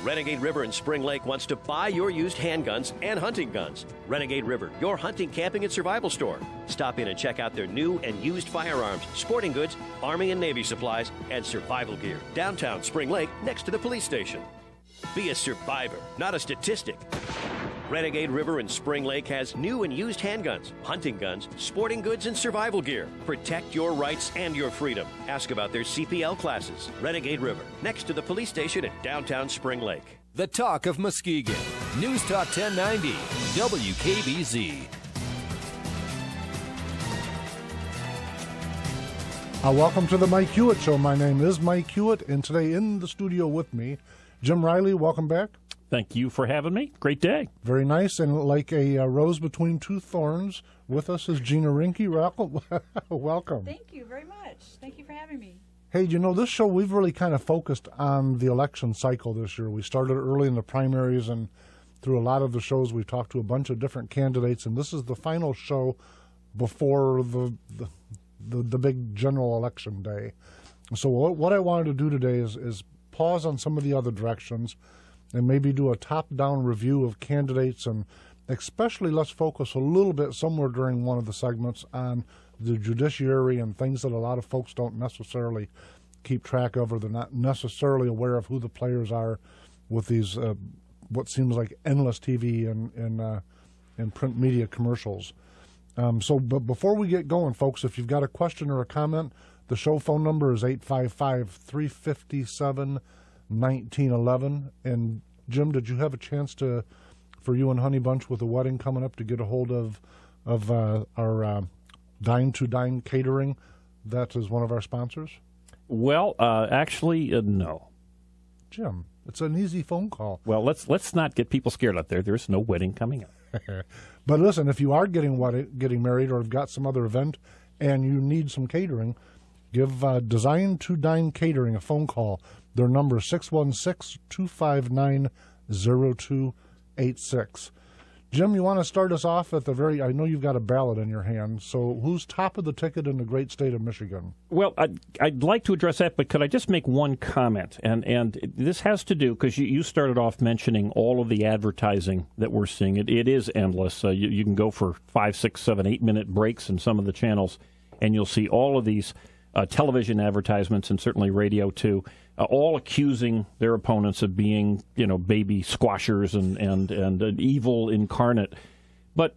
Renegade River in Spring Lake wants to buy your used handguns and hunting guns. Renegade River, your hunting, camping, and survival store. Stop in and check out their new and used firearms, sporting goods, Army and Navy supplies, and survival gear. Downtown Spring Lake, next to the police station. Be a survivor, not a statistic. Renegade River in Spring Lake has new and used handguns, hunting guns, sporting goods, and survival gear. Protect your rights and your freedom. Ask about their CPL classes. Renegade River, next to the police station in downtown Spring Lake. The Talk of Muskegon. News Talk 1090, WKBZ. Welcome to the Mike Hewitt Show. My name is Mike Hewitt, and today in the studio with me, Jim Riley. Welcome back. Thank you for having me. Great day. Very nice. And like a rose between two thorns, with us is Gina Rinke. Welcome. Thank you very much. Thank you for having me. Hey, this show, we've really kind of focused on the election cycle this year. We started early in the primaries, and through a lot of the shows, we've talked to a bunch of different candidates, and this is the final show before the big general election day. So what I wanted to do today is pause on some of the other directions and maybe do a top-down review of candidates, and especially let's focus a little bit somewhere during one of the segments on the judiciary and things that a lot of folks don't necessarily keep track of, or they're not necessarily aware of who the players are with these what seems like endless TV and print media commercials. But before we get going, folks, if you've got a question or a comment, the show phone number is 855-357-1911. And Jim, did you have a chance for you and Honey Bunch with a wedding coming up to get a hold of our Dine to Dine Catering? That is one of our sponsors. Well, actually, no. Jim, it's an easy phone call. Well, let's not get people scared out there. There's no wedding coming up. But listen, if you are getting married or have got some other event and you need some catering, give Design to Dine Catering a phone call. Their number is 616-259-0286. Jim, you want to start us off at I know you've got a ballot in your hand, so who's top of the ticket in the great state of Michigan? Well, I'd like to address that, but could I just make one comment? And this has to do, because you started off mentioning all of the advertising that we're seeing. It is endless. You can go for 5, 6, 7, 8-minute breaks in some of the channels, and you'll see all of these television advertisements, and certainly radio too, all accusing their opponents of being, baby squashers and an evil incarnate. But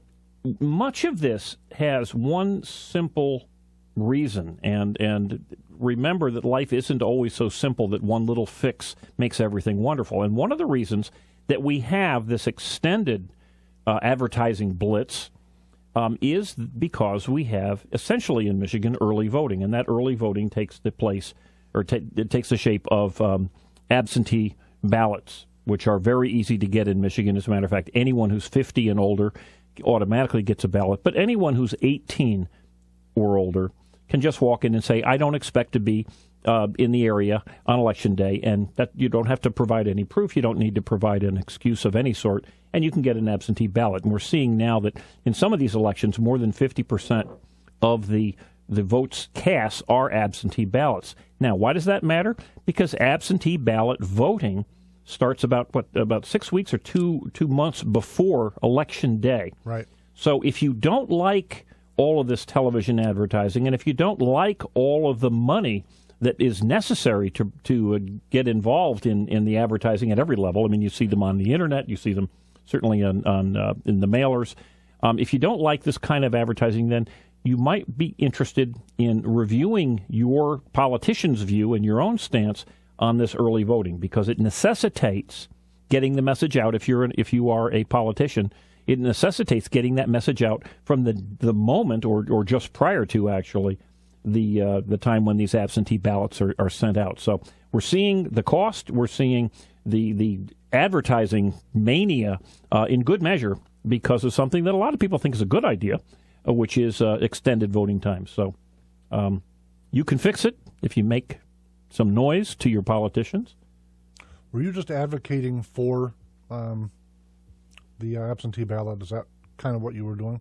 much of this has one simple reason, and remember that life isn't always so simple that one little fix makes everything wonderful. And one of the reasons that we have this extended advertising blitz is because we have essentially in Michigan early voting, and that early voting takes the place, or it takes the shape of absentee ballots, which are very easy to get in Michigan. As a matter of fact, anyone who's 50 and older automatically gets a ballot, but anyone who's 18 or older can just walk in and say, I don't expect to be in the area on Election Day, and that you don't have to provide any proof. You don't need to provide an excuse of any sort, and you can get an absentee ballot. And we're seeing now that in some of these elections, more than 50% of the votes cast are absentee ballots. Now, why does that matter? Because absentee ballot voting starts about 6 weeks or two months before Election Day. Right. So if you don't like all of this television advertising, and if you don't like all of the money that is necessary to get involved in the advertising at every level, I mean, you see them on the internet, you see them certainly in the mailers. If you don't like this kind of advertising, then you might be interested in reviewing your politician's view and your own stance on this early voting, because it necessitates getting the message out. If you are a politician, it necessitates getting that message out from the moment or just prior to actually the time when these absentee ballots are sent out. So we're seeing the cost, we're seeing the advertising mania in good measure because of something that a lot of people think is a good idea, which is extended voting time. So you can fix it if you make some noise to your politicians. Were you just advocating for the absentee ballot? Is that kind of what you were doing?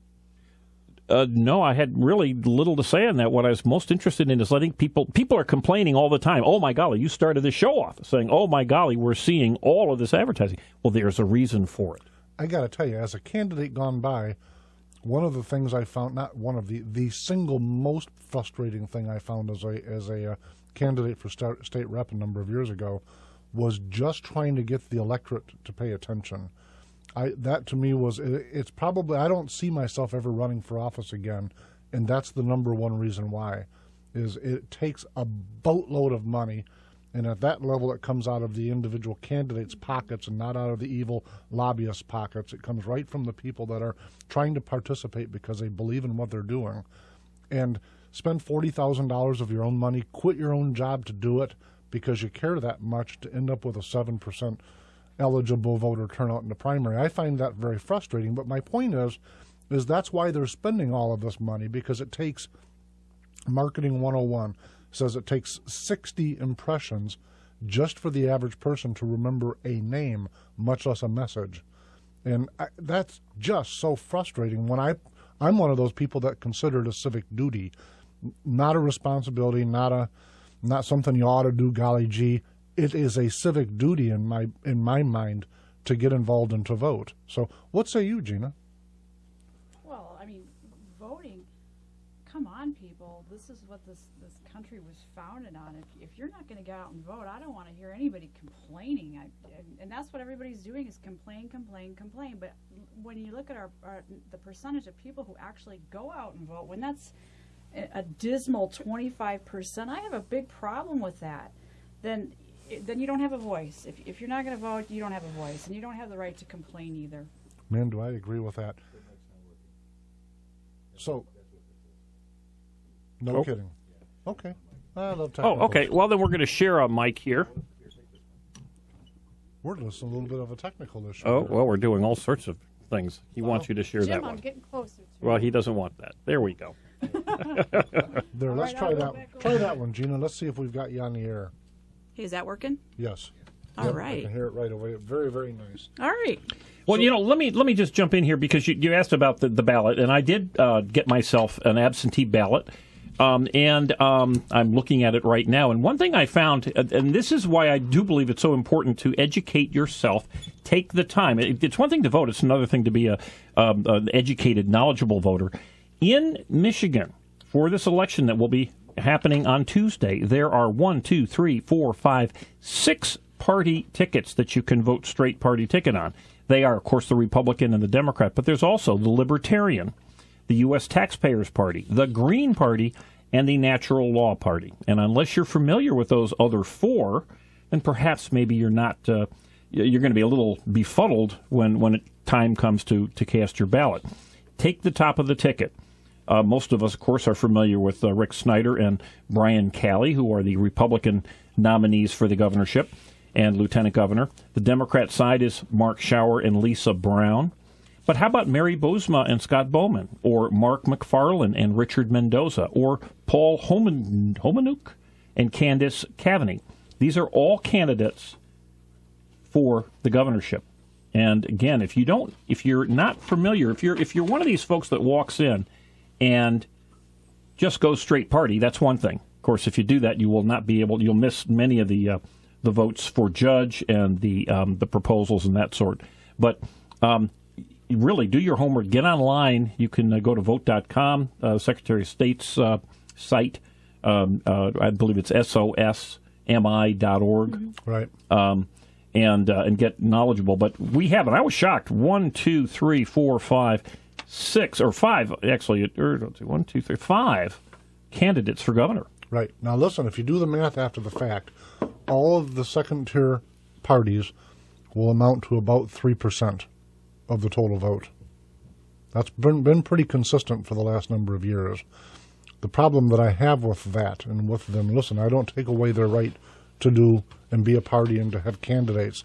No, I had really little to say on that. What I was most interested in is letting people are complaining all the time. Oh, my golly, you started the show off saying, oh, my golly, we're seeing all of this advertising. Well, there's a reason for it. I got to tell you, as a candidate gone by, one of the things I found, not one of the single most frustrating thing I found as a candidate for state rep a number of years ago was just trying to get the electorate to pay attention. That to me was, it's probably, I don't see myself ever running for office again, and that's the number one reason why, is it takes a boatload of money, and at that level it comes out of the individual candidates' pockets and not out of the evil lobbyists' pockets. It comes right from the people that are trying to participate because they believe in what they're doing. And spend $40,000 of your own money, quit your own job to do it because you care that much to end up with a 7% eligible voter turnout in the primary. I find that very frustrating, but my point is that's why they're spending all of this money, because it takes Marketing 101 says it takes 60 impressions just for the average person to remember a name, much less a message. And that's just so frustrating when I'm one of those people that consider it a civic duty, not a responsibility, not something you ought to do, golly gee. It is a civic duty in my mind to get involved and to vote. So what say you, Gina? Well, I mean, voting, come on, people. This is what this country was founded on. If you're not going to get out and vote, I don't want to hear anybody complaining. And that's what everybody's doing, is complain. But when you look at the percentage of people who actually go out and vote, when that's a dismal 25%, I have a big problem with that. Then you don't have a voice. If you're not going to vote, you don't have a voice, and you don't have the right to complain either. Man, do I agree with that. So, no kidding. Okay. I love technicals. Oh, okay. Well, then we're going to share a mic here. We're just a little bit of a technical issue. Oh, well, we're doing all sorts of things. He wants you to share Jim, that one. I'm getting closer to Well, he doesn't want that. There we go. There, let's try that. Try that one, Gina. Let's see if we've got you on the air. Hey, is that working? Yes. All Yep, right. I can hear it right away. Very, very nice. All right. Well, let me just jump in here, because you asked about the ballot, and I did get myself an absentee ballot, and I'm looking at it right now. And one thing I found, and this is why I do believe it's so important to educate yourself, take the time. It's one thing to vote; it's another thing to be an educated, knowledgeable voter. In Michigan, for this election that will be happening on Tuesday, there are 6 party tickets that you can vote straight party ticket on. They are, of course, the Republican and the Democrat, but there's also the Libertarian, the U.S. Taxpayers Party, the Green Party, and the Natural Law Party. And unless you're familiar with those other 4, then perhaps maybe you're not. You're going to be a little befuddled when time comes to cast your ballot. Take the top of the ticket. Most of us, of course, are familiar with Rick Snyder and Brian Calley, who are the Republican nominees for the governorship and lieutenant governor. The Democrat side is Mark Schauer and Lisa Brown. But how about Mary Boesma and Scott Bowman, or Mark McFarland and Richard Mendoza, or Paul Homanuk and Candace Cavaney? These are all candidates for the governorship. And again, if you're not familiar, if you're one of these folks that walks in and just goes straight party, that's one thing. Of course, if you do that, you will not be able. You'll miss many of the votes for judge and the proposals and that sort. But really, do your homework. Get online. You can go to vote.com, Secretary of State's site. I believe it's sosmi.org. Mm-hmm. Right. And get knowledgeable. But we haven't. I was shocked. 1, 2, 3, 4, 5, 6, or 5, actually. 1, 2, 3, 5 candidates for governor. Right. Now, listen, if you do the math after the fact, all of the second-tier parties will amount to about 3% of the total vote. That's been pretty consistent for the last number of years. The problem that I have with that and with them, listen, I don't take away their right to do and be a party and to have candidates.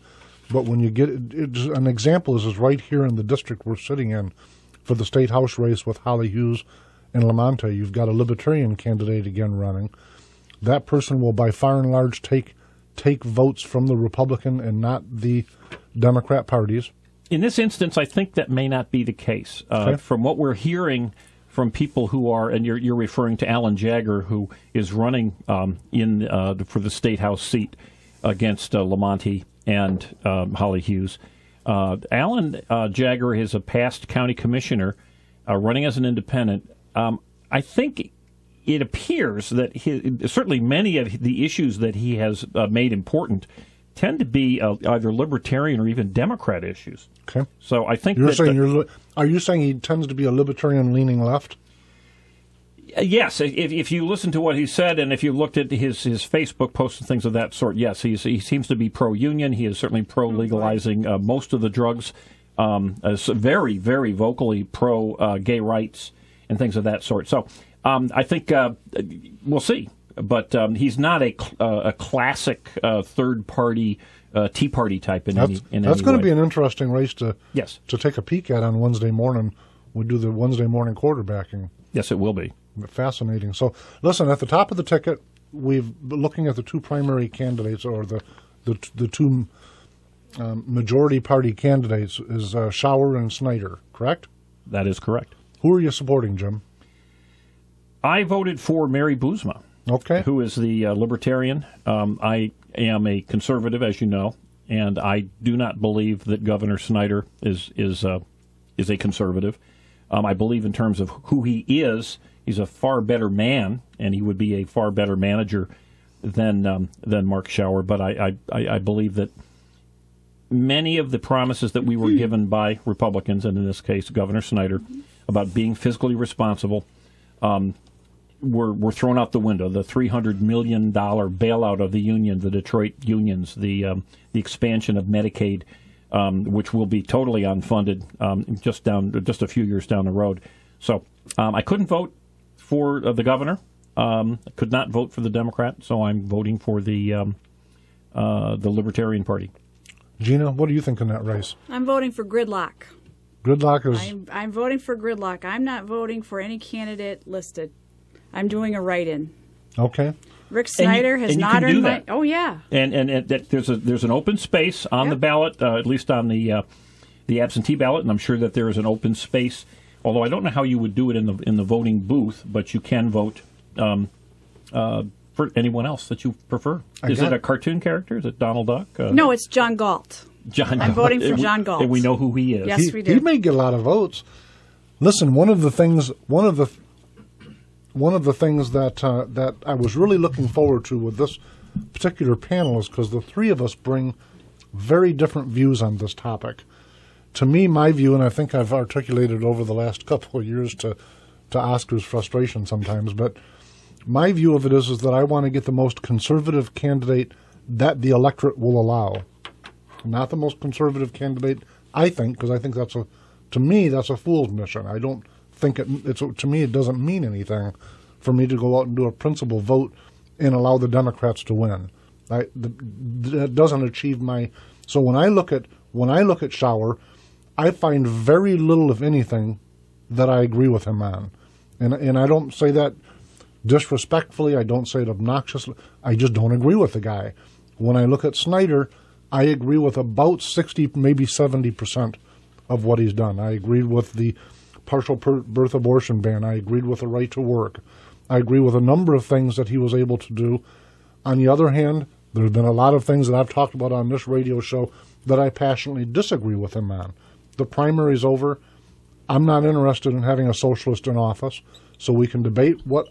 But when you get an example is right here in the district we're sitting in for the state house race with Holly Hughes and Lamonte. You've got a Libertarian candidate again running. That person will by far and large take votes from the Republican and not the Democrat parties. In this instance, I think that may not be the case. Okay. From what we're hearing from people who are, and you're referring to Alan Jagger, who is running for the State House seat against Lamonte and Holly Hughes. Alan Jagger is a past county commissioner running as an independent. I think it appears that certainly many of the issues that he has made important tend to be either libertarian or even Democrat issues. Okay. So I think are you saying he tends to be a libertarian-leaning left? Yes. If you listen to what he said, and if you looked at his Facebook posts and things of that sort, yes, he seems to be pro-union. He is certainly pro-legalizing most of the drugs. Very, very vocally pro-gay rights and things of that sort. So I think we'll see. But he's not a classic third-party Tea Party type in any way. That's going to be an interesting race to take a peek at on Wednesday morning. We do the Wednesday morning quarterbacking. Yes, it will be. Fascinating. So, listen, at the top of the ticket, we've been looking at the two primary candidates, or the two majority party candidates, is Schauer and Snyder, correct? That is correct. Who are you supporting, Jim? I voted for Mary Boozma. Okay. Who is the libertarian. I am a conservative, as you know, and I do not believe that Governor Snyder is a conservative. I believe in terms of who he is, he's a far better man, and he would be a far better manager than Mark Schauer. But I believe that many of the promises that we were given by Republicans, and in this case Governor Snyder, about being fiscally responsible, were thrown out the window. The $300 million bailout of the union, the Detroit unions, the expansion of Medicaid, which will be totally unfunded just a few years down the road. So I couldn't vote for the governor. I could not vote for the Democrat, so I'm voting for the Libertarian Party. Gina, what do you think in that race? I'm voting for gridlock. Gridlock is... I'm voting for gridlock. I'm not voting for any candidate listed. I'm doing a write-in. Okay. Rick Snyder has not earned my... Oh, yeah. And that there's an open space on the ballot, at least on the absentee ballot, and I'm sure that there is an open space, although I don't know how you would do it in the voting booth, but you can vote for anyone else that you prefer. Is it a cartoon character? Is it Donald Duck? No, it's John Galt. I'm voting for John Galt. And we know who he is. Yes, we do. He may get a lot of votes. Listen, one of the things that I was really looking forward to with this particular panel is because the three of us bring very different views on this topic. To me, my view, and I think I've articulated over the last couple of years to Oscar's frustration sometimes, but my view of it is that I want to get the most conservative candidate that the electorate will allow. Not the most conservative candidate, I think, because I think to me, that's a fool's mission. I don't think to me, it doesn't mean anything for me to go out and do a principal vote and allow the Democrats to win. That doesn't achieve my... So when I look at Schauer, I find very little, if anything, that I agree with him on. And I don't say that disrespectfully. I don't say it obnoxiously. I just don't agree with the guy. When I look at Snyder, I agree with about 60, maybe 70% of what he's done. I agreed with the partial birth abortion ban. I agreed with the right to work. I agree with a number of things that he was able to do. On the other hand, there's been a lot of things that I've talked about on this radio show that I passionately disagree with him on. The primary's over. I'm not interested in having a socialist in office, so we can debate what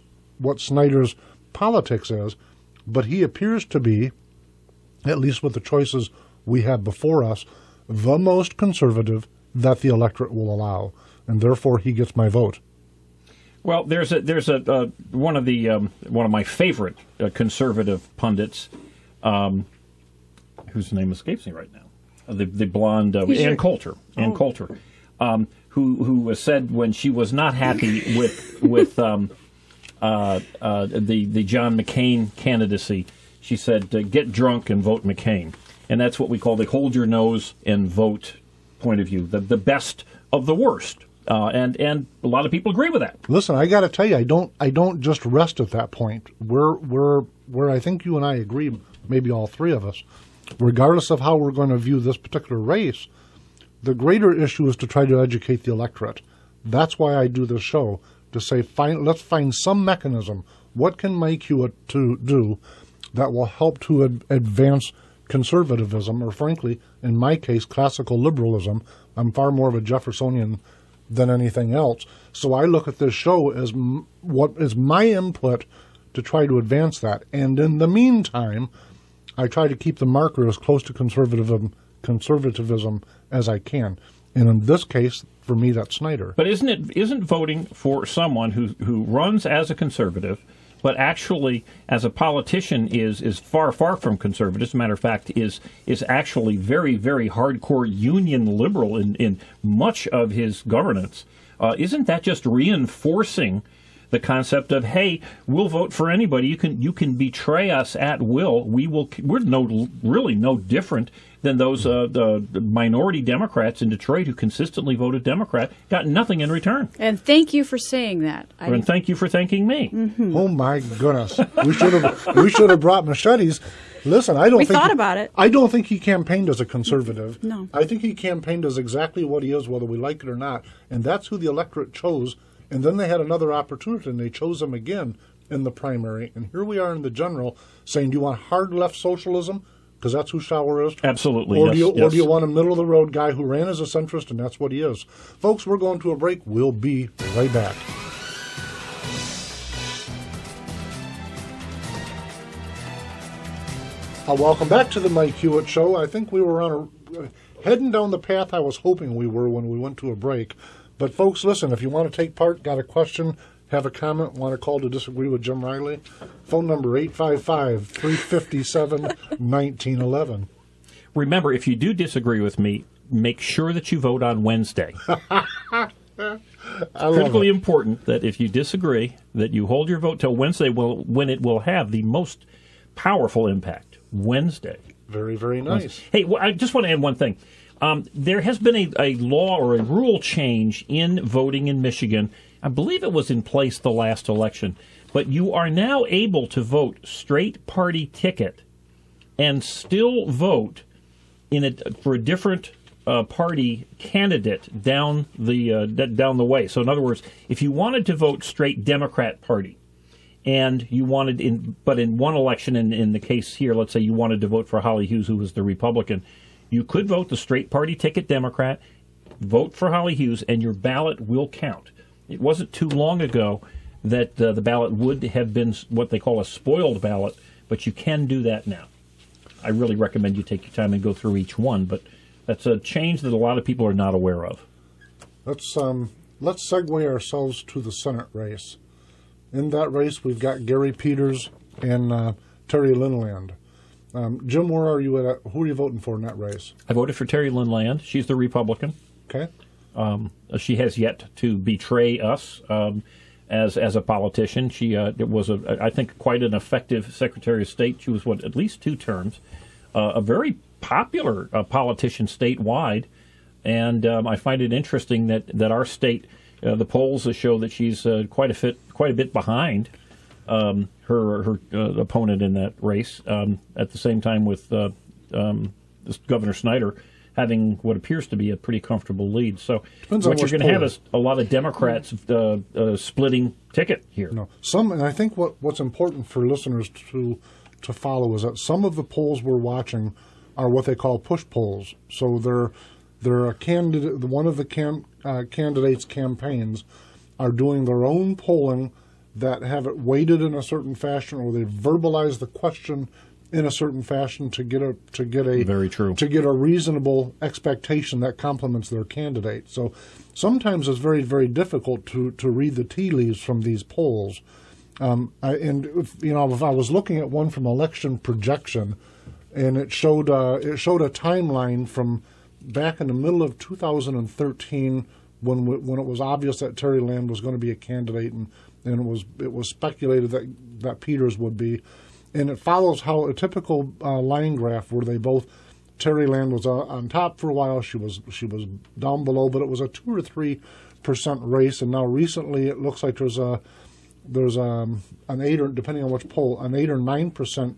Snyder's politics is, but he appears to be, at least with the choices we have before us, the most conservative that the electorate will allow, and therefore he gets my vote. Well, there's one of my favorite conservative pundits, whose name escapes me right now, the blonde Ann Coulter. Ann Coulter, who said when she was not happy with the John McCain candidacy, she said, "Get drunk and vote McCain," and that's what we call the hold your nose and vote point of view, the best of the worst. And a lot of people agree with that. Listen, I got to tell you, I don't just rest at that point. Where I think you and I agree, maybe all three of us, regardless of how we're going to view this particular race, the greater issue is to try to educate the electorate. That's why I do this show, to say, let's find some mechanism. What can Mike Hewitt do that will help to advance conservatism, or frankly, in my case, classical liberalism? I'm far more of a Jeffersonian than anything else. So I look at this show as what is my input to try to advance that. And in the meantime, I try to keep the marker as close to conservatism as I can. And in this case, for me, that's Snyder. But isn't voting for someone who runs as a conservative, but actually as a politician is far from conservative? As a matter of fact, is actually very, very hardcore union liberal in much of his governance. Isn't that just reinforcing the concept of, hey, we'll vote for anybody. You can betray us at will. We're really no different than those the minority Democrats in Detroit who consistently voted Democrat, got nothing in return. And thank you for saying that. And thank you for thanking me. Mm-hmm. Oh my goodness, we should have brought machetes. Listen, I don't. We think thought about it. I don't think he campaigned as a conservative. No, I think he campaigned as exactly what he is, whether we like it or not, and that's who the electorate chose. And then they had another opportunity, and they chose him again in the primary. And here we are in the general saying, do you want hard left socialism? Because that's who Schauer is. Absolutely, or yes. Or do you want a middle-of-the-road guy who ran as a centrist, and that's what he is? Folks, we're going to a break. We'll be right back. Welcome back to the Mike Hewitt Show. I think we were heading down the path I was hoping we were when we went to a break. But folks, listen, if you want to take part, got a question, have a comment, want to call to disagree with Jim Riley, phone number 855-357-1911. Remember, if you do disagree with me, make sure that you vote on Wednesday. Critically important that if you disagree, that you hold your vote till Wednesday, when it will have the most powerful impact. Wednesday. Very, very nice. Hey, I just want to add one thing. There has been a law or a rule change in voting in Michigan. I believe it was in place the last election. But you are now able to vote straight party ticket and still vote for a different party candidate down the way. So in other words, if you wanted to vote straight Democrat Party, and you wanted in one election, in the case here, let's say you wanted to vote for Holly Hughes, who was the Republican, you could vote the straight party ticket Democrat, vote for Holly Hughes, and your ballot will count. It wasn't too long ago that the ballot would have been what they call a spoiled ballot, but you can do that now. I really recommend you take your time and go through each one, but that's a change that a lot of people are not aware of. Let's segue ourselves to the Senate race. In that race, we've got Gary Peters and Terry Lindland. Jim, where are you at? Who are you voting for in that race? I voted for Terry Lindland. She's the Republican. Okay. She has yet to betray us as a politician. She was, I think, quite an effective Secretary of State. She was, at least 2 terms. A very popular politician statewide. And I find it interesting that our state, the polls show that she's quite a bit behind her opponent in that race. At the same time, with Governor Snyder having what appears to be a pretty comfortable lead. So what you're going to have is a lot of Democrats splitting ticket here. No, and I think what's important for listeners to follow is that some of the polls we're watching are what they call push polls. So they're a candidate. One of the candidates' campaigns are doing their own polling that have it weighted in a certain fashion, or they verbalize the question in a certain fashion to get a very true, to get a reasonable expectation that complements their candidate. So sometimes it's very, very difficult to read the tea leaves from these polls. If I was looking at one from Election Projection, and it showed a timeline from back in the middle of 2013 when it was obvious that Terry Land was going to be a candidate, and it was speculated that Peters would be. And it follows how a typical line graph where Terry Land was on top for a while, she was down below, but it was a 2 or 3% race. And now recently it looks like there's an 8 or, depending on which poll, an 8 or 9%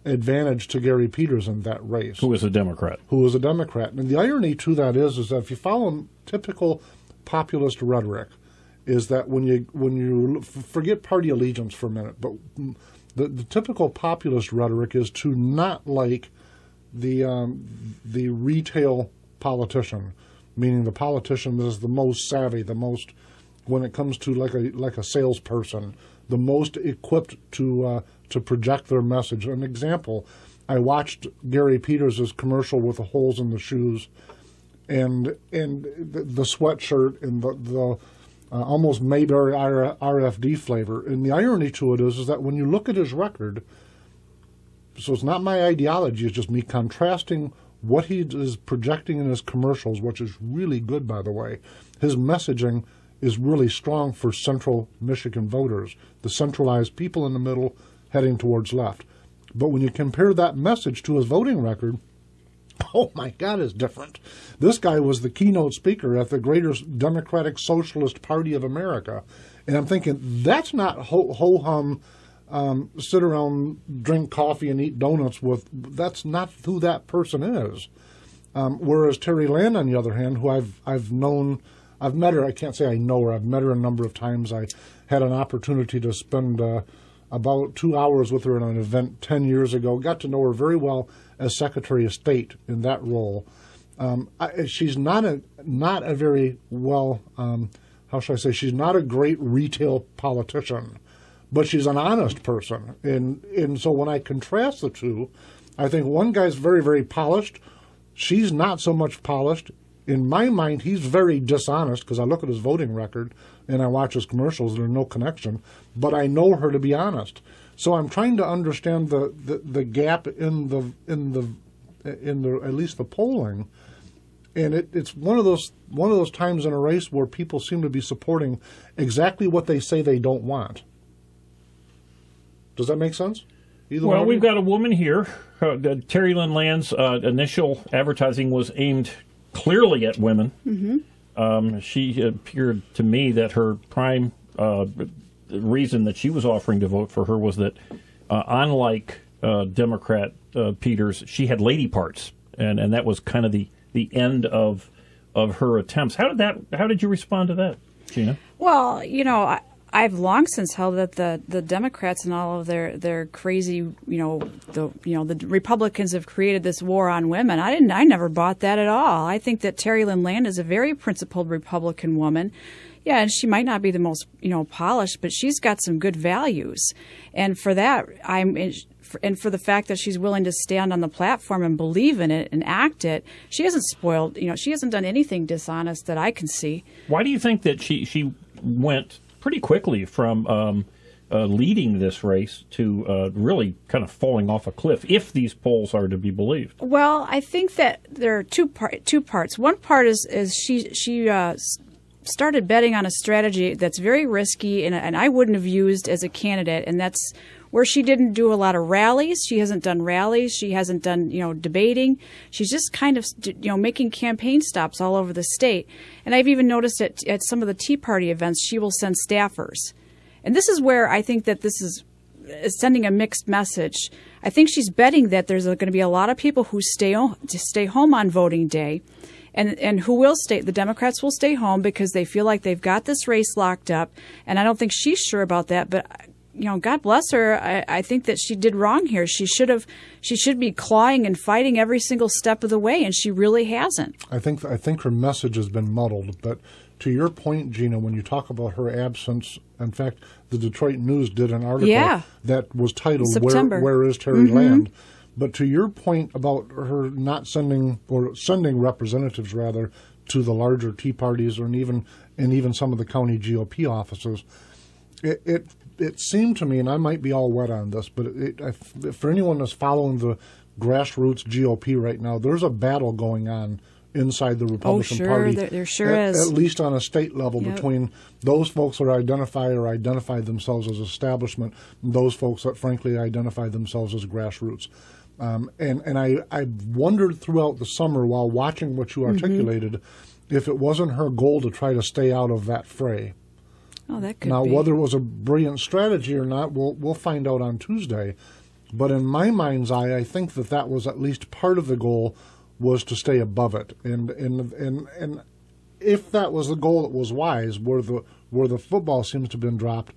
advantage to Gary Peters in that race. Who is a Democrat. And the irony to that is that if you follow typical populist rhetoric, is that when you forget party allegiance for a minute, but the typical populist rhetoric is to not like the retail politician, meaning the politician that is the most savvy, the most, when it comes to like a salesperson, the most equipped to project their message. An example, I watched Gary Peters' commercial with the holes in the shoes, and the sweatshirt and the almost Mayberry RFD flavor. And the irony to it is that when you look at his record, so it's not my ideology, it's just me contrasting what he is projecting in his commercials, which is really good, by the way. His messaging is really strong for central Michigan voters, the centralized people in the middle heading towards left. But when you compare that message to his voting record, oh my God, it's different. This guy was the keynote speaker at the Greater Democratic Socialist Party of America. And I'm thinking, that's not ho-hum, sit around, drink coffee, and eat donuts with. That's not who that person is. Whereas Terry Land, on the other hand, who I've known, I've met her, I can't say I know her, I've met her a number of times. I had an opportunity to spend about 2 hours with her at an event 10 years ago, got to know her very well as Secretary of State in that role. She's not a very well, how should I say, she's not a great retail politician, but she's an honest person. And so when I contrast the two, I think one guy's very, very polished. She's not so much polished. In my mind, he's very dishonest because I look at his voting record and I watch his commercials. There's no connection, but I know her to be honest. So I'm trying to understand the gap in the at least the polling, and it's one of those times in a race where people seem to be supporting exactly what they say they don't want. Does that make sense? Well, we've got a woman here. Terry Lynn Land's initial advertising was aimed clearly at women. Mm-hmm. She appeared to me that her prime reason that she was offering to vote for her was that, unlike Democrat Peters, she had lady parts, and that was kind of the end of her attempts. How did you respond to that, Gina? Well, I've long since held that the Democrats and all of their crazy, the Republicans have created this war on women. I never bought that at all. I think that Terry Lynn Land is a very principled Republican woman. Yeah, and she might not be the most, polished, but she's got some good values. And for that, and for the fact that she's willing to stand on the platform and believe in it and act it, she hasn't spoiled, she hasn't done anything dishonest that I can see. Why do you think that she went pretty quickly from leading this race to really kind of falling off a cliff, if these polls are to be believed? Well, I think that there are two parts. One part is she started betting on a strategy that's very risky and I wouldn't have used as a candidate, and that's where she didn't do a lot of rallies. She hasn't done rallies. She hasn't done, debating. She's just kind of, making campaign stops all over the state. And I've even noticed at some of the Tea Party events, she will send staffers. And this is where I think that this is sending a mixed message. I think she's betting that there's going to be a lot of people who stay home on voting day. And who will stay? The Democrats will stay home because they feel like they've got this race locked up. And I don't think she's sure about that. But, God bless her. I think that she did wrong here. She should be clawing and fighting every single step of the way, and she really hasn't. I think her message has been muddled. But to your point, Gina, when you talk about her absence, in fact, the Detroit News did an article that was titled "Where is Terry Land?" But to your point about her not sending representatives rather to the larger Tea Parties and even some of the county GOP offices, it seemed to me, and I might be all wet on this, but for anyone that's following the grassroots GOP right now, there's a battle going on inside the Republican Party. There sure is. At least on a state level, between those folks that identify themselves as establishment and those folks that frankly identify themselves as grassroots. And I wondered throughout the summer while watching what you articulated if it wasn't her goal to try to stay out of that fray. Oh, that could be. Now, be. whether it was a brilliant strategy or not, we'll find out on Tuesday. But in my mind's eye, I think that was at least part of the goal, was to stay above it. And if that was the goal that was wise, where the football seems to have been dropped,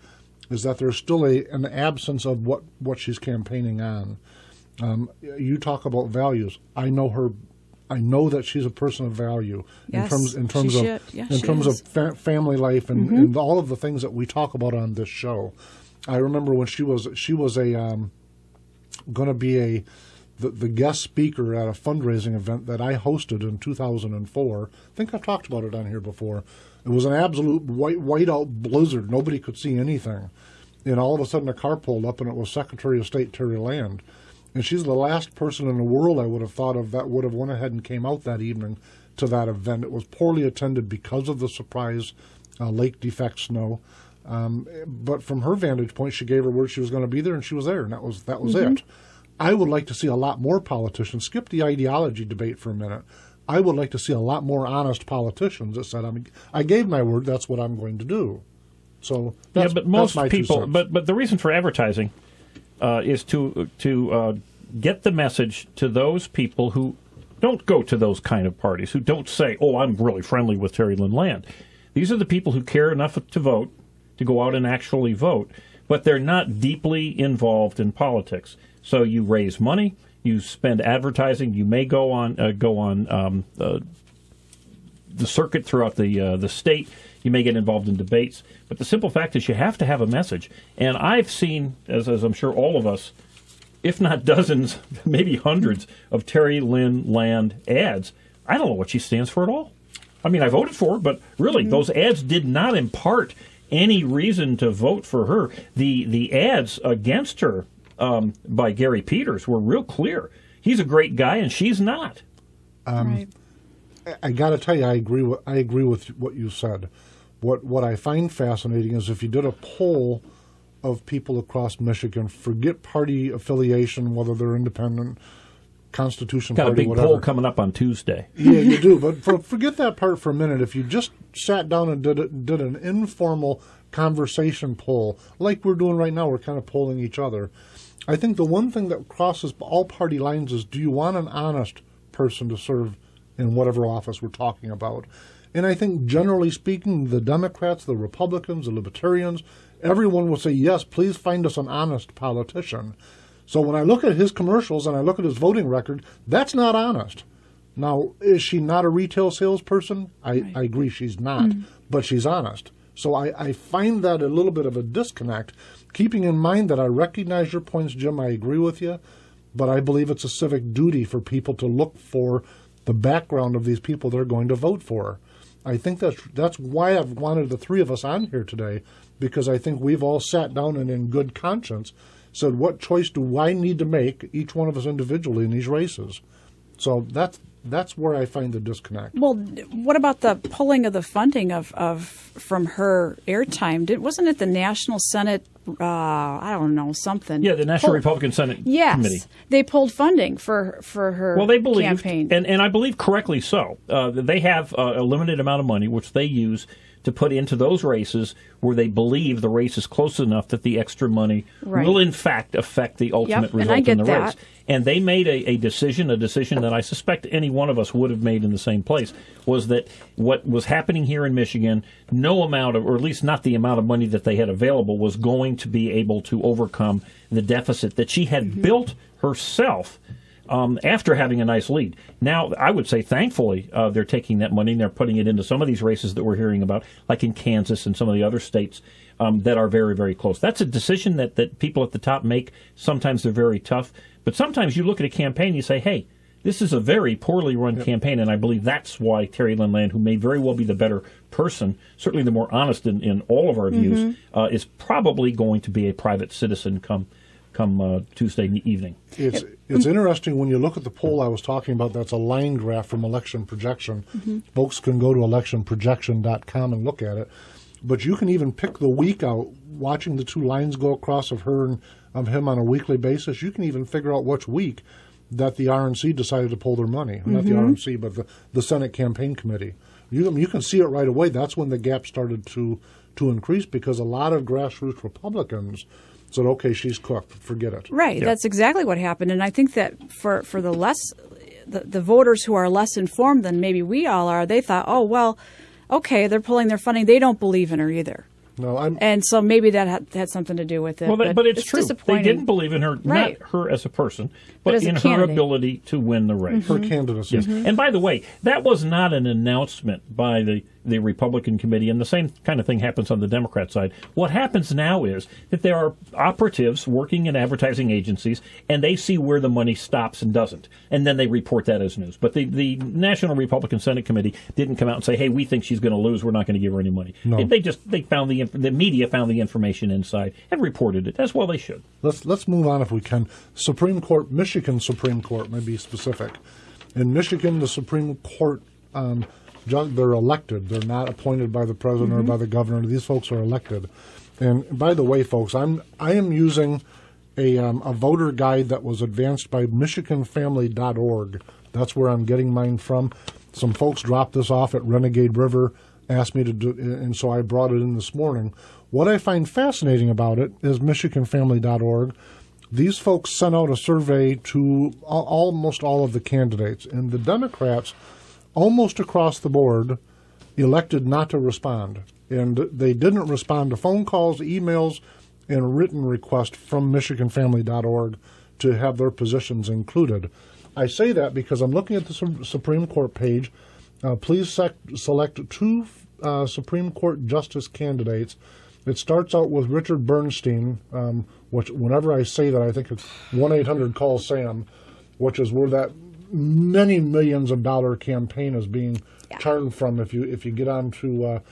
is that there's still an absence of what she's campaigning on. You talk about values. I know her. I know that she's a person of value in terms of family life and all of the things that we talk about on this show. I remember when she was going to be the guest speaker at a fundraising event that I hosted in 2004. I think I've talked about it on here before. It was an absolute whiteout blizzard. Nobody could see anything. And all of a sudden a car pulled up, and it was Secretary of State Terry Land. And she's the last person in the world I would have thought of that would have went ahead and came out that evening to that event. It was poorly attended because of the surprise lake defect snow. But from her vantage point, she gave her word she was going to be there, and she was there, and that was it. I would like to see a lot more politicians. Skip the ideology debate for a minute. I would like to see a lot more honest politicians that said, I gave my word, that's what I'm going to do. So that's, but most that's my people, 2 cents. but the reason for advertising is to get the message to those people who don't go to those kind of parties, who don't say, "Oh, I'm really friendly with Terry Lynn Land." These are the people who care enough to vote, to go out and actually vote, but they're not deeply involved in politics. So you raise money, you spend advertising, you may go on the circuit throughout the state. You may get involved in debates, but the simple fact is you have to have a message. And I've seen, as I'm sure all of us, if not dozens, maybe hundreds of Terry Lynn Land ads. I don't know what she stands for at all. I mean, I voted for her, but really, those ads did not impart any reason to vote for her. The ads against her by Gary Peters were real clear. He's a great guy, and she's not. Right. I got to tell you, I agree with what you said. What I find fascinating is if you did a poll of people across Michigan, forget party affiliation, whether they're independent, Constitution Got Party, a big whatever. poll coming up on Tuesday. Yeah, you do. But forget that part for a minute. If you just sat down and did an informal conversation poll, like we're doing right now, we're kind of polling each other. I think the one thing that crosses all party lines is, do you want an honest person to serve in whatever office we're talking about? And I think, generally speaking, the Democrats, the Republicans, the Libertarians, everyone will say, yes, please find us an honest politician. So when I look at his commercials and I look at his voting record, that's not honest. Now, is she not a retail salesperson? I agree she's not, but she's honest. So I find that a little bit of a disconnect, keeping in mind that I recognize your points, Jim, I agree with you, but I believe it's a civic duty for people to look for the background of these people they're going to vote for. I think that's why I've wanted the three of us on here today, because I think we've all sat down and in good conscience said, what choice do I need to make, each one of us individually, in these races? So that's where I find the disconnect. Well, what about the pulling of the funding of from her airtime? Wasn't it the National Senate? I don't know, something. Yeah, the National Republican Senate Committee. Yes, they pulled funding for her well, they believed, campaign. and I believe correctly so. They have a limited amount of money, which they use to put into those races where they believe the race is close enough that the extra money will, in fact, affect the ultimate result in the race. And they made a decision that I suspect any one of us would have made in the same place, was that what was happening here in Michigan, no amount of, or at least not the amount of money that they had available, was going to be able to overcome the deficit that she had built herself after having a nice lead. Now, I would say, thankfully, they're taking that money and they're putting it into some of these races that we're hearing about, like in Kansas and some of the other states that are very, very close. That's a decision that people at the top make. Sometimes they're very tough. But sometimes you look at a campaign and you say, hey, this is a very poorly run campaign, and I believe that's why Terry Lynn Land, who may very well be the better person, certainly the more honest in all of our views, is probably going to be a private citizen come Tuesday evening. It's interesting when you look at the poll I was talking about. That's a line graph from Election Projection. Folks can go to electionprojection.com and look at it. But you can even pick the week out, watching the two lines go across of her and of him on a weekly basis. You can even figure out which week that the RNC decided to pull their money. Not the RNC, but the Senate Campaign Committee. You can see it right away. That's when the gap started to increase, because a lot of grassroots Republicans said, okay, she's cooked, forget it. Right, that's exactly what happened. And I think that for the voters who are less informed than maybe we all are, they thought, oh, well, okay, they're pulling their funding. They don't believe in her either. No, and so maybe that had something to do with it. Well, but it's true. They didn't believe in her, right. not her as a person, but as in her ability to win the race. Her candidacy. Yes. And by the way, that was not an announcement by the Republican committee, and the same kind of thing happens on the Democrat side. What happens now is that there are operatives working in advertising agencies, and they see where the money stops and doesn't, and then they report that as news. But the National Republican Senate Committee didn't come out and say, hey, we think she's going to lose, we're not going to give her any money. No. They found the media found the information inside and reported it, as well they should. Let's move on if we can. Supreme Court, Michigan Supreme Court, may be specific. In Michigan, the Supreme Court, they're elected. They're not appointed by the president or by the governor. These folks are elected. And by the way, folks, I am using a voter guide that was advanced by MichiganFamily.org. That's where I'm getting mine from. Some folks dropped this off at Renegade River, asked me to do, and so I brought it in this morning. What I find fascinating about it is MichiganFamily.org. These folks sent out a survey to almost all of the candidates, and the Democrats, almost across the board, elected not to respond. And they didn't respond to phone calls, emails, and a written request from MichiganFamily.org to have their positions included. I say that because I'm looking at the Supreme Court page. Please select two Supreme Court justice candidates. It starts out with Richard Bernstein, which whenever I say that, I think it's 1-800-CALL-SAM, which is where that many millions of dollar campaign is being turned from. If you get on to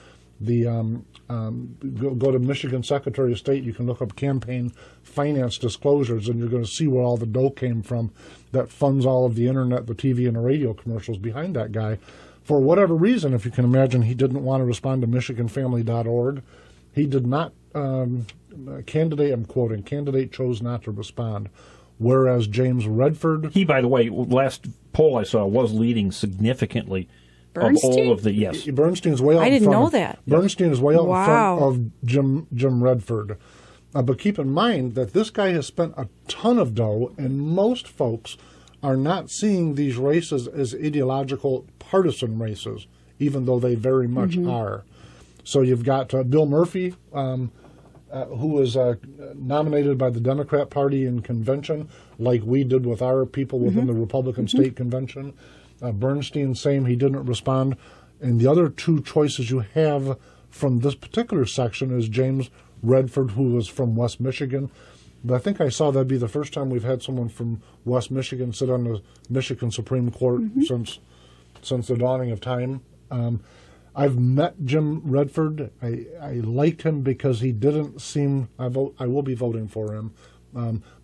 go to Michigan Secretary of State, you can look up campaign finance disclosures, and you're going to see where all the dough came from that funds all of the internet, the TV, and the radio commercials behind that guy. For whatever reason, if you can imagine, he didn't want to respond to MichiganFamily.org. He did not, I'm quoting, candidate chose not to respond. Whereas James Redford... He, by the way, last poll I saw was leading significantly. Bernstein? Of all of the, yes. Bernstein's way out I in didn't front. know that. Bernstein is way out in front Wow. of Jim Redford. But keep in mind that this guy has spent a ton of dough, and most folks are not seeing these races as ideological partisan races, even though they very much are. So you've got Bill Murphy, who was nominated by the Democrat Party in convention, like we did with our people within the Republican State Convention. Bernstein, same, he didn't respond. And the other two choices you have from this particular section is James Redford, who was from West Michigan. But I think I saw that'd be the first time we've had someone from West Michigan sit on the Michigan Supreme Court since the dawning of time. I've met Jim Redford. I liked him because he didn't seem. I will be voting for him,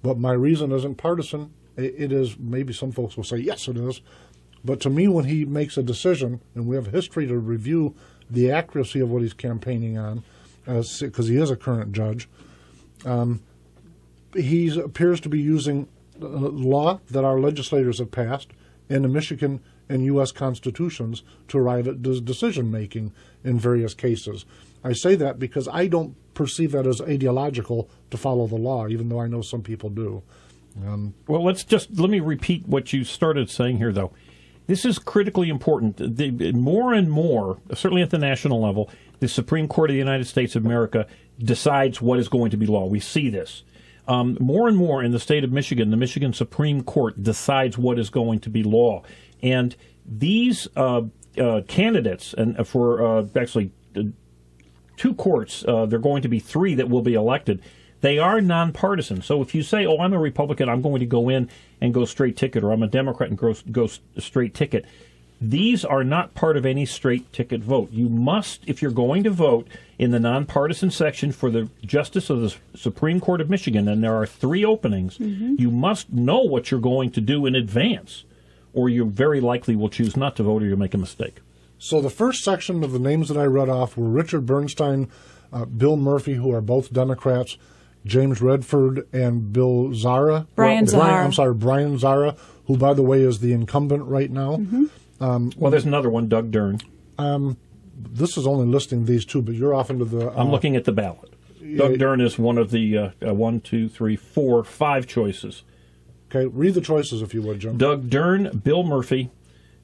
but my reason isn't partisan. It is, maybe some folks will say yes, it is. But to me, when he makes a decision, and we have history to review the accuracy of what he's campaigning on, because he is a current judge, he appears to be using law that our legislators have passed and the Michigan and U.S. constitutions to arrive at decision-making in various cases. I say that because I don't perceive that as ideological to follow the law, even though I know some people do. Well, let me repeat what you started saying here, though. This is critically important. More and more, certainly at the national level, the Supreme Court of the United States of America decides what is going to be law. We see this. More and more in the state of Michigan, the Michigan Supreme Court decides what is going to be law. And these candidates, and for actually two courts, there are going to be three that will be elected. They are nonpartisan. So if you say, oh, I'm a Republican, I'm going to go in and go straight ticket, or I'm a Democrat and go straight ticket, these are not part of any straight ticket vote. You must, if you're going to vote in the nonpartisan section for the Justice of the Supreme Court of Michigan, and there are three openings, you must know what you're going to do in advance, or you very likely will choose not to vote, or you'll make a mistake. So the first section of the names that I read off were Richard Bernstein, Bill Murphy, who are both Democrats, James Redford, and Bill Zara. Brian Zara. Brian Zara, who, by the way, is the incumbent right now. Well, there's another one, Doug Dern. This is only listing these two, but you're off into the... I'm looking at the ballot. Doug Dern is one of the 5 choices. Okay, read the choices if you would, Jim. Doug Dern, Bill Murphy,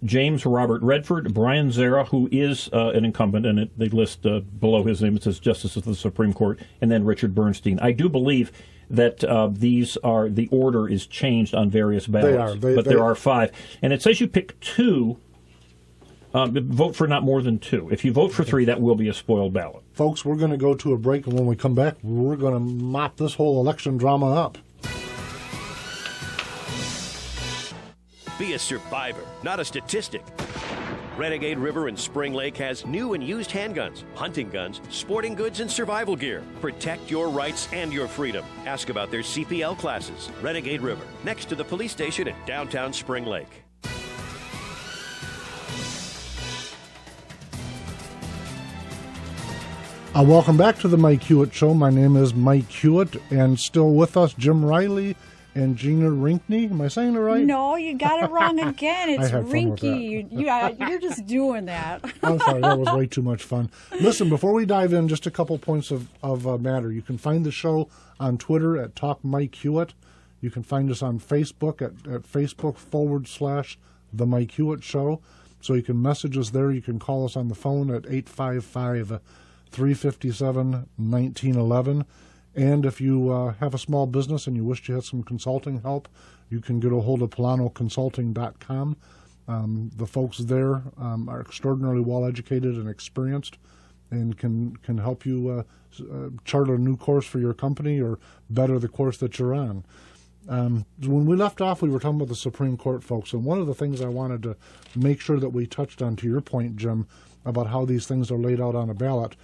James Robert Redford, Brian Zara, who is an incumbent, and they list below his name, it says Justice of the Supreme Court, and then Richard Bernstein. I do believe that the order is changed on various ballots. But there are 5. And it says you pick 2, vote for not more than 2. If you vote for 3, that will be a spoiled ballot. Folks, we're going to go to a break, and when we come back, we're going to mop this whole election drama up. Be a survivor, not a statistic. Renegade River in Spring Lake has new and used handguns, hunting guns, sporting goods, and survival gear. Protect your rights and your freedom. Ask about their CPL classes. Renegade River, next to the police station in downtown Spring Lake. Welcome back to the Mike Hewitt Show. My name is Mike Hewitt, and still with us, Jim Riley and Gina Rinkney. Am I saying it right? No, you got it wrong again. It's Rinky. You're just doing that. I'm sorry, that was way too much fun. Listen, before we dive in, just a couple points of matter. You can find the show on Twitter at Talk Mike Hewitt. You can find us on Facebook at Facebook/The Mike Hewitt Show. So you can message us there. You can call us on the phone at 855-357-1911. And if you have a small business and you wish you had some consulting help, you can get a hold of PolanoConsulting.com. The folks there are extraordinarily well educated and experienced, and can help you chart a new course for your company or better the course that you're on. When we left off, we were talking about the Supreme Court, folks, and one of the things I wanted to make sure that we touched on, to your point, Jim, about how these things are laid out on a ballot,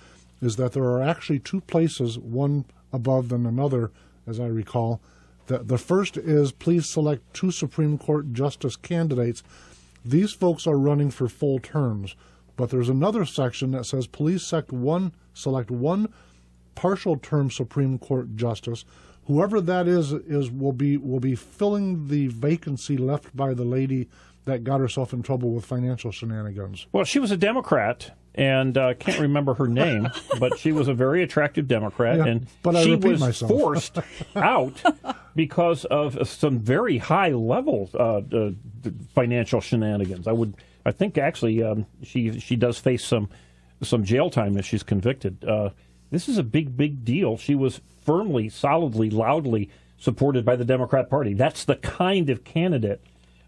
is that there are actually 2 places, one above than another, as I recall. The first is, please select 2 Supreme Court justice candidates. These folks are running for full terms, but there's another section that says, please select one partial term Supreme Court justice. Whoever that is will be filling the vacancy left by the lady that got herself in trouble with financial shenanigans. Well, she was a Democrat, and can't remember her name, but she was a very attractive Democrat, and she was forced out because of some very high-level financial shenanigans. I think actually she does face some jail time if she's convicted. This is a big deal. She was firmly, solidly, loudly supported by the Democrat Party. That's the kind of candidate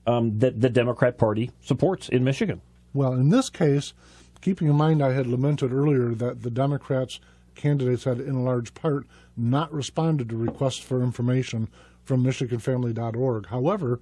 that the Democrat Party supports in Michigan. Well, in this case, keeping in mind I had lamented earlier that the Democrats' candidates had, in large part, not responded to requests for information from MichiganFamily.org. However,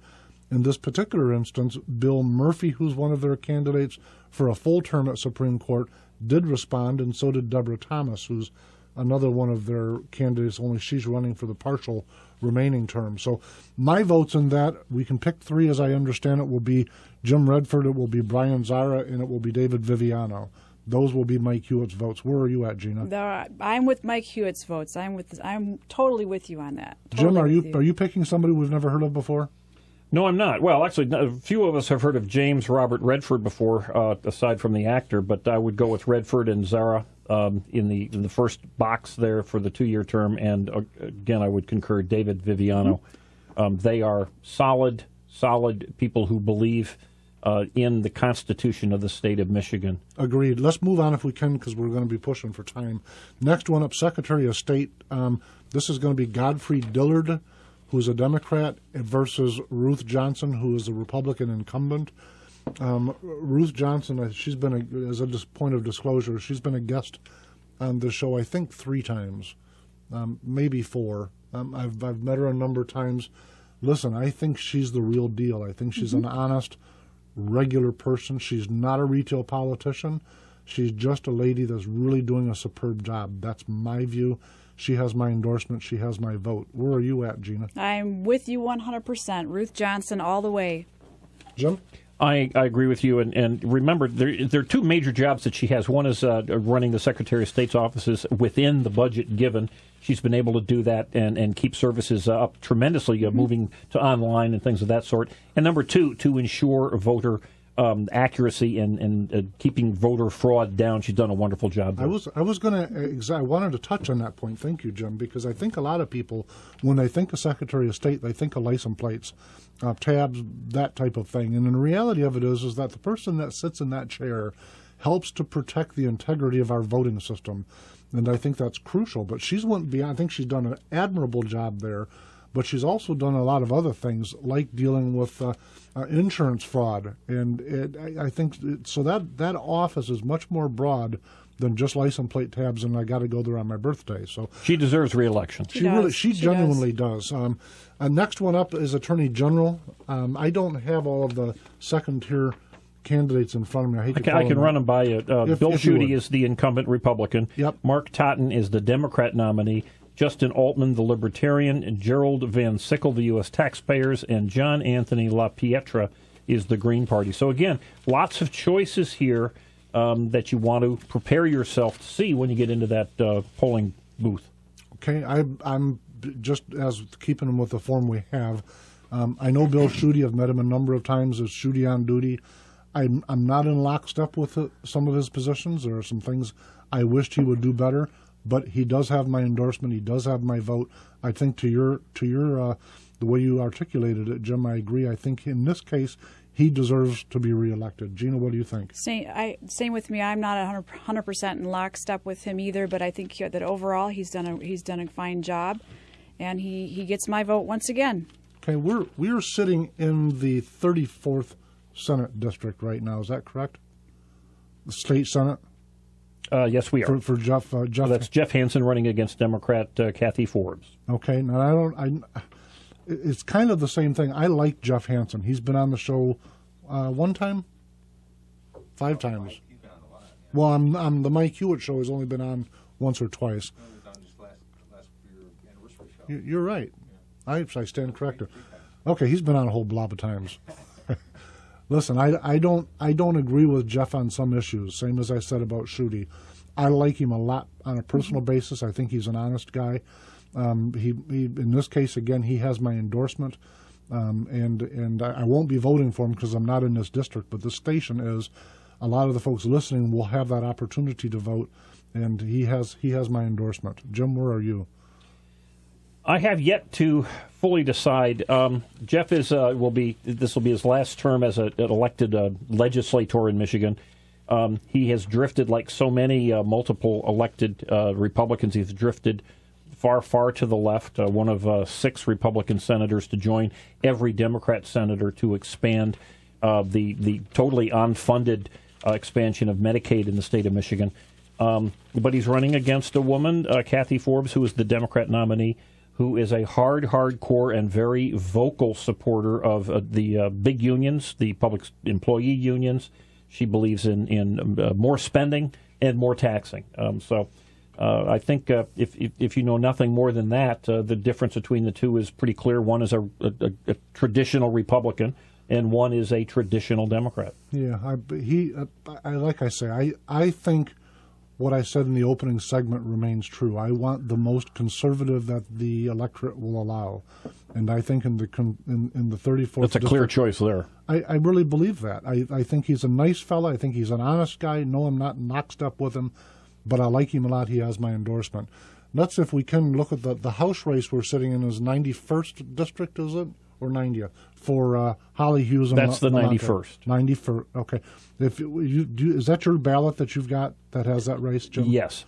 in this particular instance, Bill Murphy, who's one of their candidates for a full term at Supreme Court, did respond, and so did Deborah Thomas, who's another one of their candidates, only she's running for the partial remaining term. So my votes in that, we can pick 3 as I understand it, will be Jim Redford, it will be Brian Zara, and it will be David Viviano. Those will be Mike Hewitt's votes. Where are you at, Gina? I'm with Mike Hewitt's votes. I'm totally with you on that. Jim, are you picking somebody we've never heard of before? No, I'm not. Well, actually, a few of us have heard of James Robert Redford before, aside from the actor, but I would go with Redford and Zara in the first box there for the 2-year term, and again, I would concur David Viviano. They are solid people who believe in the Constitution of the state of Michigan. Agreed. Let's move on if we can, because we're going to be pushing for time. Next one up, Secretary of State. This is going to be Godfrey Dillard, who's a Democrat, versus Ruth Johnson, who is a Republican incumbent. Ruth Johnson, she's been, as a point of disclosure, she's been a guest on the show, I think 3 times, maybe 4. I've met her a number of times. Listen, I think she's the real deal. I think she's an honest, regular person. She's not a retail politician. She's just a lady that's really doing a superb job. That's my view. She has my endorsement. She has my vote. Where are you at, Gina? I'm with you 100%. Ruth Johnson all the way. Jim? I agree with you. And remember, there are 2 major jobs that she has. One is running the Secretary of State's offices within the budget given. She's been able to do that and keep services up tremendously, moving to online and things of that sort. And number 2, to ensure voter accuracy and keeping voter fraud down. She's done a wonderful job there. I wanted to touch on that point. Thank you, Jim, because I think a lot of people, when they think of Secretary of State, they think of license plates, tabs, that type of thing. And the reality of it is that the person that sits in that chair helps to protect the integrity of our voting system. And I think that's crucial. But I think she's done an admirable job there. But she's also done a lot of other things, like dealing with insurance fraud. And I think so that office is much more broad than just license plate tabs, and I got to go there on my birthday. So she deserves re-election. She genuinely does. Next one up is Attorney General. I don't have all of the second-tier candidates in front of me. I can run them by you. Bill Schuette is the incumbent Republican. Yep. Mark Totten is the Democrat nominee. Justin Altman, the Libertarian. Gerald Van Sickle, the U.S. Taxpayers. And John Anthony LaPietra is the Green Party. So, again, lots of choices here that you want to prepare yourself to see when you get into that polling booth. Okay, I'm just as keeping them with the form we have. I know Bill Schuette. I've met him a number of times as Schuette on duty. I'm not in lockstep with some of his positions. There are some things I wished he would do better, but he does have my endorsement. He does have my vote. I think to your the way you articulated it, Jim, I agree. I think in this case he deserves to be reelected. Gina, what do you think? Same with me. I'm not 100% in lockstep with him either, but I think that overall he's done a fine job, and he gets my vote once again. Okay, we're sitting in the 34th Senate district right now. Is that correct? The state Senate. Yes, we are. For Jeff. That's Jeff Hansen running against Democrat Kathy Forbes. Okay, now it's kind of the same thing. I like Jeff Hansen. He's been on the show one time, 5 times. He's been on a lot. Yeah. Well, on the Mike Hewitt show, he's only been on once or twice. No, he was on just last year anniversary show. You're right. Yeah. I stand corrected. Okay, he's been on a whole blob of times. Listen, I don't agree with Jeff on some issues. Same as I said about Schuette. I like him a lot on a personal basis. I think he's an honest guy. He in this case again, he has my endorsement, and I won't be voting for him because I'm not in this district. But this station is. A lot of the folks listening will have that opportunity to vote, and he has my endorsement. Jim, where are you? I have yet to fully decide. Jeff this will be his last term as an elected legislator in Michigan. He has drifted like so many multiple elected Republicans. He's drifted far, far to the left. One of 6 Republican senators to join every Democrat senator to expand the totally unfunded expansion of Medicaid in the state of Michigan. But he's running against a woman, Kathy Forbes, who is the Democrat nominee, who is a hardcore and very vocal supporter of the big unions, the public employee unions. She believes in more spending and more taxing. So I think if you know nothing more than that, the difference between the two is pretty clear. One is a traditional Republican, and one is a traditional Democrat. Yeah, like I say, I think what I said in the opening segment remains true. I want the most conservative that the electorate will allow, and I think in the 34th. That's a clear choice there. I really believe that. I think he's a nice fella. I think he's an honest guy. No, I'm not knocked up with him, but I like him a lot. He has my endorsement. Let's, if we can, look at the House race we're sitting in is 91st district, is it? Or 90th for Holly Hughes and That's the 91st. 91st. Okay. Is that your ballot that you've got that has that race, Jim? Yes.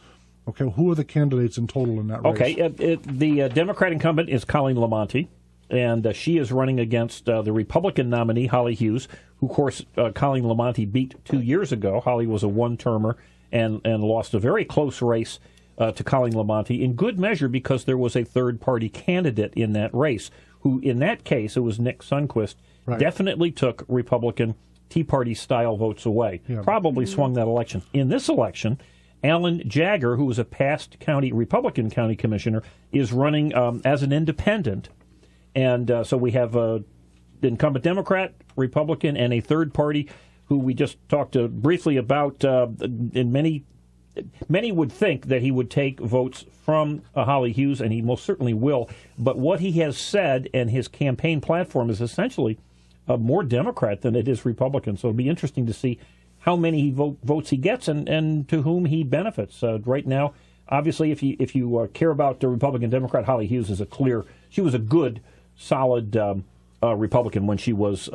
Okay. Who are the candidates in total in that race? Okay. The Democrat incumbent is Colleen Lamonti, and she is running against the Republican nominee, Holly Hughes, who, of course, Colleen Lamonti beat 2 years ago. Holly was a one-termer and lost a very close race to Colleen Lamonti, in good measure because there was a third-party candidate in that race, who, in that case, it was Nick Sundquist, right, definitely took Republican Tea Party-style votes away, probably swung that election. In this election, Alan Jagger, who was a past Republican county commissioner, is running as an independent. And so we have an incumbent Democrat, Republican, and a third party who we just talked briefly about. In many would think that he would take votes from Holly Hughes, and he most certainly will. But what he has said and his campaign platform is essentially more Democrat than it is Republican. So it'll be interesting to see how many votes he gets and to whom he benefits. Right now, obviously, if you care about the Republican Democrat, Holly Hughes she was a good, solid Republican when she was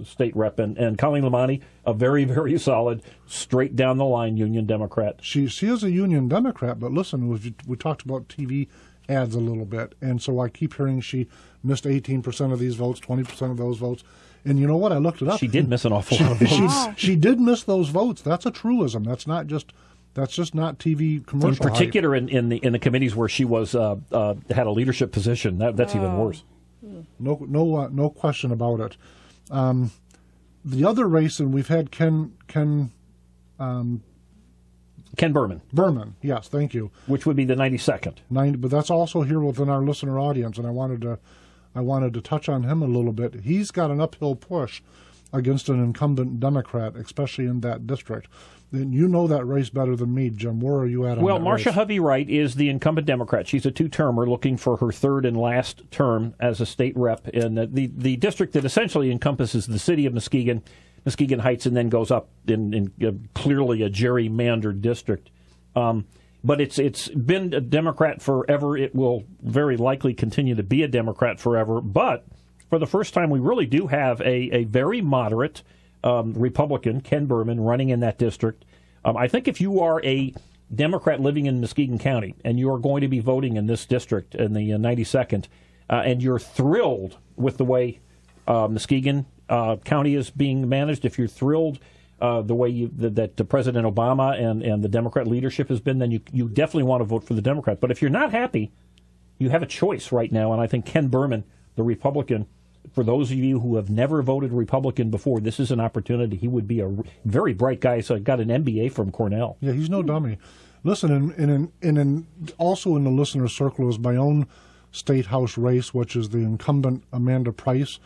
state rep, and Colleen Lamonti, a very, very solid, straight down the line Union Democrat. She is a Union Democrat, but listen, we talked about TV ads a little bit, and so I keep hearing she missed 18% of these votes, 20% of those votes. And you know what? I looked it up. She did miss an awful lot of votes. She did miss those votes. That's a truism. That's just not TV commercial. In particular, in the committees where she was had a leadership position, that's even worse. No question about it. The other race, and we've had Ken Berman. Berman, yes, thank you. Which would be the 92nd. But that's also here within our listener audience, and I wanted to touch on him a little bit. He's got an uphill push against an incumbent Democrat, especially in that district. And you know that race better than me, Jim. Where are you at on Well, that Marcia race? Hovey-Wright is the incumbent Democrat. She's a two-termer looking for her third and last term as a state rep in the district that essentially encompasses the city of Muskegon Heights, and then goes up in clearly a gerrymandered district. But it's been a Democrat forever. It will very likely continue to be a Democrat forever. But for the first time, we really do have a very moderate Republican, Ken Berman, running in that district. I think if you are a Democrat living in Muskegon County and you are going to be voting in this district in the 92nd, and you're thrilled with the way Muskegon County is being managed, if you're thrilled the way that President Obama and the Democrat leadership has been, then you definitely want to vote for the Democrat. But if you're not happy, you have a choice right now, and I think Ken Berman, the Republican, for those of you who have never voted Republican before, this is an opportunity. He would be a very bright guy. So got an MBA from Cornell. Yeah, he's no dummy. Listen, and also in the listener circle is my own state house race, which is the incumbent Amanda Price.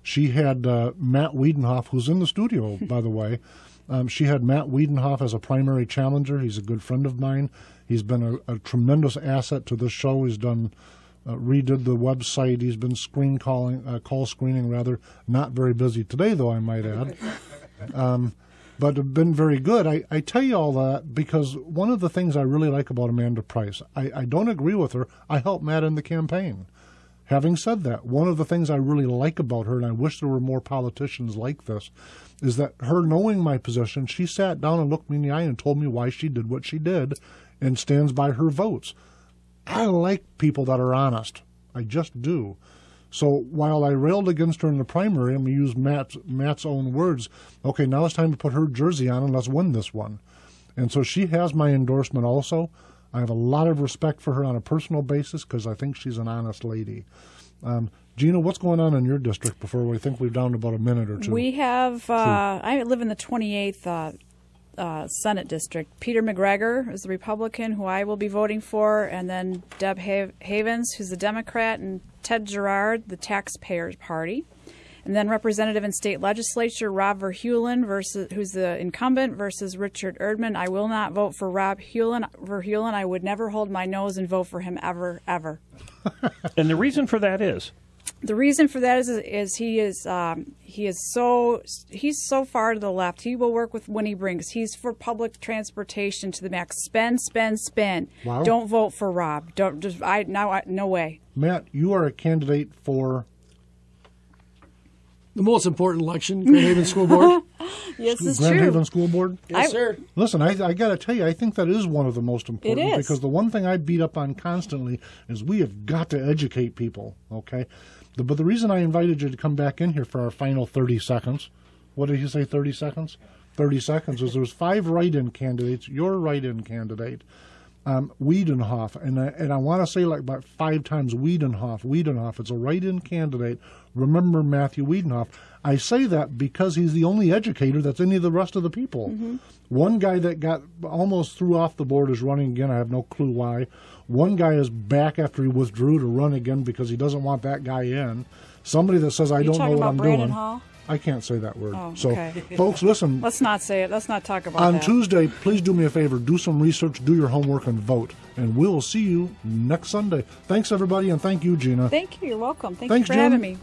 She had Matt Wiedenhoff, who's in the studio, by the way. She had Matt Wiedenhoff as a primary challenger. He's a good friend of mine. He's been a tremendous asset to this show. He's done redid the website. He's been call screening rather. Not very busy today, though, I might add. But been very good. I tell you all that because one of the things I really like about Amanda Price, I don't agree with her. I helped Matt in the campaign. Having said that, one of the things I really like about her, and I wish there were more politicians like this, is that her knowing my position, she sat down and looked me in the eye and told me why she did what she did and stands by her votes. I like people that are honest. I just do. So while I railed against her in the primary, I'm going to use Matt's own words, okay, now it's time to put her jersey on and let's win this one. And so she has my endorsement also. I have a lot of respect for her on a personal basis because I think she's an honest lady. Gina, what's going on in your district before we think we've down to about a minute or two? We have, I live in the 28th Senate district. Peter McGregor is the Republican who I will be voting for, and then Deb Havens, who's the Democrat, and Ted Gerard, the Taxpayers Party. And then Representative in State Legislature, Rob Verheulen, who's the incumbent, versus Richard Erdman. I will not vote for Rob Verheulen. I would never hold my nose and vote for him ever, ever. And the reason for that is? The reason for that is he's so far to the left. He will work with when he brings. He's for public transportation to the max. Spend, spend, spend. Wow. Don't vote for Rob. No way. Matt, you are a candidate for the most important election, Grand Haven School Board. Yes, it's Grand true. Haven School Board? Yes, sir. Listen, I got to tell you, I think that is one of the most important. It is. Because the one thing I beat up on constantly is we have got to educate people, okay? But the reason I invited you to come back in here for our final 30 seconds, what did you say, 30 seconds? 30 seconds is there's 5 write-in candidates, your write-in candidate, Wiedenhoff, and I want to say like about 5 times Wiedenhoff. It's a write-in candidate. Remember Matthew Wiedenhoff. I say that because he's the only educator that's any of the rest of the people. Mm-hmm. One guy that got almost threw off the board is running again. I have no clue why. One guy is back after he withdrew to run again because he doesn't want that guy in. Somebody that says, I don't know what I'm doing. Hall? I can't say that word. Oh, so, okay. folks, listen. Let's not say it. Let's not talk about on that. Tuesday, please do me a favor. Do some research, do your homework, and vote. And we'll see you next Sunday. Thanks, everybody, and thank you, Gina. Thank you. You're welcome. Thanks Thanks, for Jim. having me.